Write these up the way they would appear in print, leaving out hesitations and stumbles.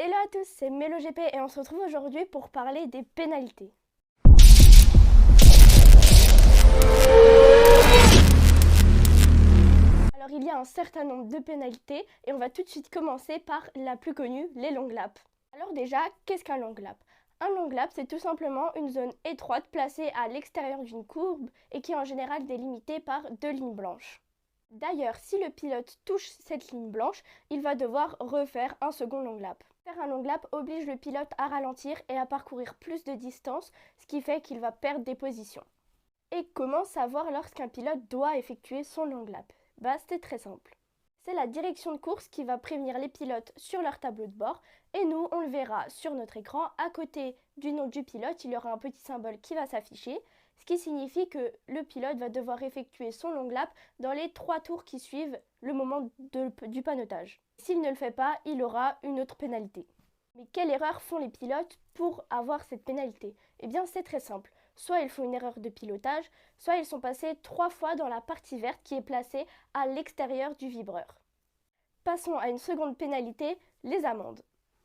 Hello à tous, c'est MeloGP et on se retrouve aujourd'hui pour parler des pénalités. Alors il y a un certain nombre de pénalités et on va tout de suite commencer par la plus connue, les long laps. Alors déjà, qu'est-ce qu'un long lap? Un long lap, c'est tout simplement une zone étroite placée à l'extérieur d'une courbe et qui est en général délimitée par deux lignes blanches. D'ailleurs, si le pilote touche cette ligne blanche, il va devoir refaire un second long lap. Faire un long lap oblige le pilote à ralentir et à parcourir plus de distance, ce qui fait qu'il va perdre des positions. Et comment savoir lorsqu'un pilote doit effectuer son long lap? C'est très simple. C'est la direction de course qui va prévenir les pilotes sur leur tableau de bord et nous, on le verra sur notre écran. À côté du nom du pilote, il y aura un petit symbole qui va s'afficher, ce qui signifie que le pilote va devoir effectuer son long lap dans les 3 tours qui suivent le moment du panotage. S'il ne le fait pas, il aura une autre pénalité. Mais quelle erreur font les pilotes pour avoir cette pénalité? Eh bien, c'est très simple. Soit ils font une erreur de pilotage, soit ils sont passés 3 fois dans la partie verte qui est placée à l'extérieur du vibreur. Passons à une seconde pénalité, les amendes.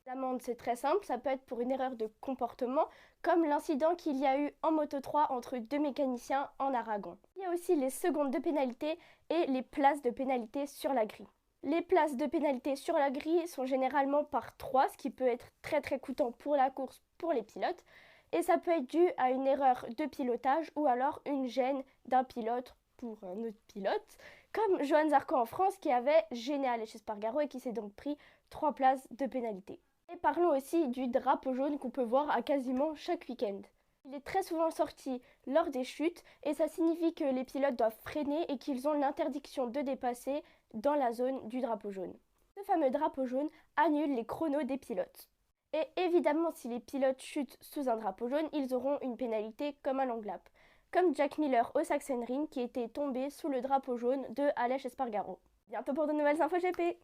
L'amende, c'est très simple, ça peut être pour une erreur de comportement, comme l'incident qu'il y a eu en Moto3 entre 2 mécaniciens en Aragon. Il y a aussi les secondes de pénalité et les places de pénalité sur la grille. Les places de pénalité sur la grille sont généralement par 3, ce qui peut être très coûtant pour la course pour les pilotes. Et ça peut être dû à une erreur de pilotage ou alors une gêne d'un pilote pour un autre pilote, comme Johan Zarco en France qui avait gêné Aleix Espargaro et qui s'est donc pris 3 places de pénalité. Et parlons aussi du drapeau jaune qu'on peut voir à quasiment chaque week-end. Il est très souvent sorti lors des chutes et ça signifie que les pilotes doivent freiner et qu'ils ont l'interdiction de dépasser dans la zone du drapeau jaune. Ce fameux drapeau jaune annule les chronos des pilotes. Et évidemment, si les pilotes chutent sous un drapeau jaune, ils auront une pénalité comme un long lap, comme Jack Miller au Sachsenring qui était tombé sous le drapeau jaune de Aleix Espargaro. Bientôt pour de nouvelles infos GP.